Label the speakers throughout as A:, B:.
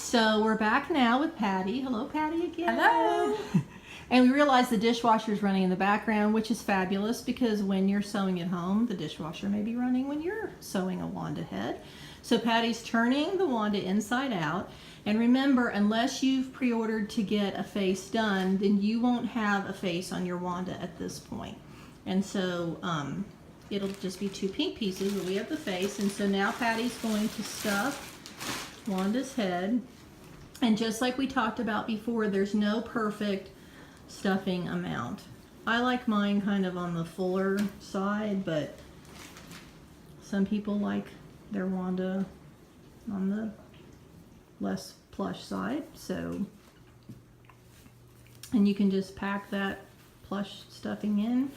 A: So we're back now with Patty. Hello, Patty again.
B: Hello.
A: And we realize the dishwasher is running in the background, which is fabulous because when you're sewing at home, the dishwasher may be running when you're sewing a Wanda head. So Patty's turning the Wanda inside out. And remember, unless you've pre-ordered to get a face done, then you won't have a face on your Wanda at this point. And so it'll just be two pink pieces, but we have the face. And so now Patty's going to stuff Wanda's head. And just like we talked about before, there's no perfect stuffing amount. I like mine kind of on the fuller side, but some people like their Wanda on the less plush side. So, and you can just pack that plush stuffing in.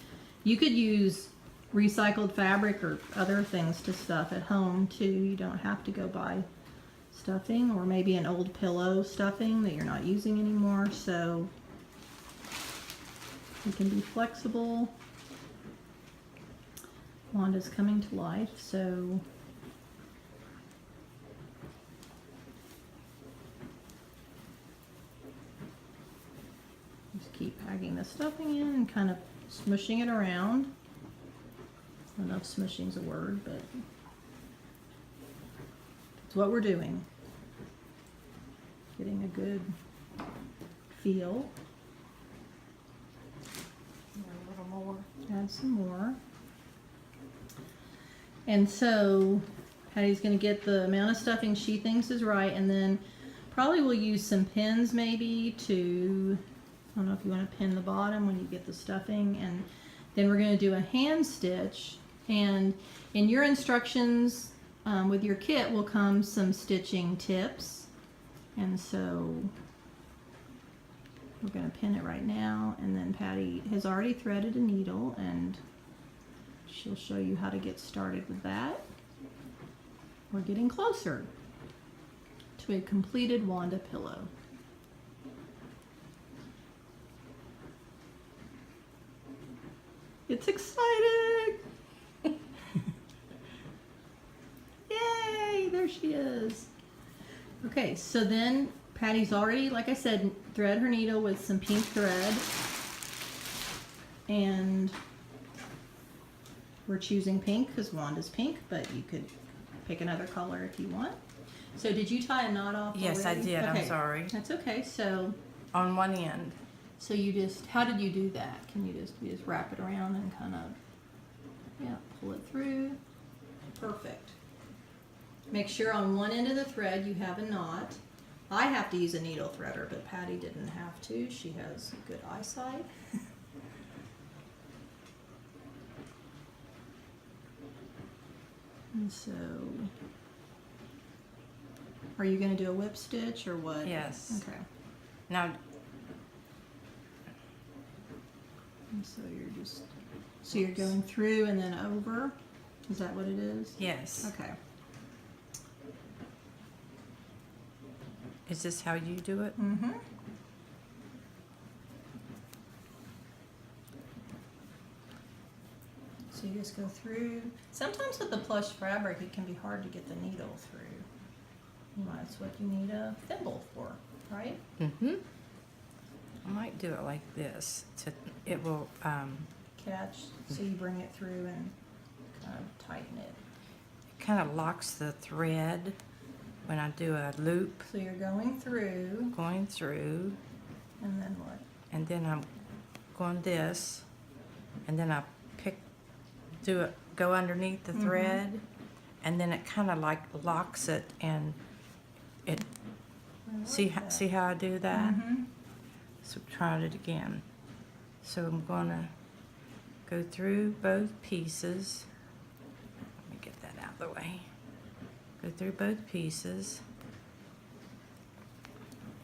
A: You could use recycled fabric or other things to stuff at home too. You don't have to go buy stuffing, or maybe an old pillow stuffing that you're not using anymore. So you can be flexible. Wanda's coming to life, so just keep packing the stuffing in and kind of smushing it around. I don't know if smushing's a word, but it's what we're doing. Getting a good feel.
B: A little more.
A: Add some more. And so Patty's going to get the amount of stuffing she thinks is right, and then probably we'll use some pins maybe to, I don't know if you want to pin the bottom when you get the stuffing, and then we're going to do a hand stitch. And in your instructions with your kit will come some stitching tips, and so we're going to pin it right now, and then Patty has already threaded a needle and she'll show you how to get started with that. We're getting closer to a completed Wanda pillow. It's exciting! Yay! There she is. Okay, so then Patty's already, like I said, thread her needle with some pink thread. And we're choosing pink because Wanda's pink, but you could pick another color if you want. So did you tie a knot off
B: Yes,
A: already?
B: I did.
A: Okay.
B: I'm sorry.
A: That's okay. So
B: On one end.
A: so you just, how did you do that? Can you just wrap it around and kind of, yeah, pull it through. Perfect. Make sure on one end of the thread you have a knot. I have to use a needle threader, but Patty didn't have to. She has good eyesight. And so, are you going to do a whip stitch or what?
B: Yes.
A: Okay.
B: Now,
A: And so you're going through and then over. Is that what it is?
B: yes.
A: Okay.
B: Is this how you do it?
A: Mm-hmm. So you just go through. Sometimes with the plush fabric, it can be hard to get the needle through. That's what you need a thimble for, right?
B: Mm-hmm. I might do it like this. It will,
A: Catch, so you bring it through and kind of tighten it.
B: it kind of locks the thread when I do a loop
A: So you're going through,
B: going through,
A: and then what?
B: and then I'm going this, and then I go underneath the thread, and then it kind of like locks it, and it, see how I do that?
A: Mm-hmm.
B: So try it again. So I'm gonna go through both pieces. Let me get that out of the way. Go through both pieces.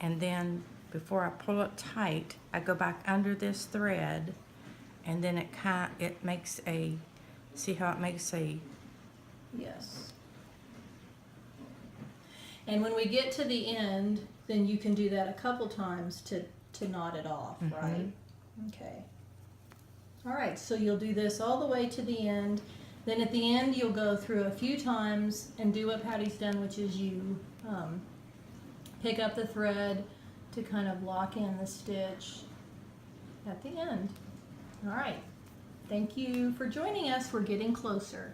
B: And then before I pull it tight, I go back under this thread, and then it makes a, see how it makes a,
A: Yes. And when we get to the end, then you can do that a couple times to knot it off, right? Okay. All right, so you'll do this all the way to the end. Then at the end, you'll go through a few times and do what Patty's done, which is you pick up the thread to kind of lock in the stitch at the end. All right, thank you for joining us. We're getting closer.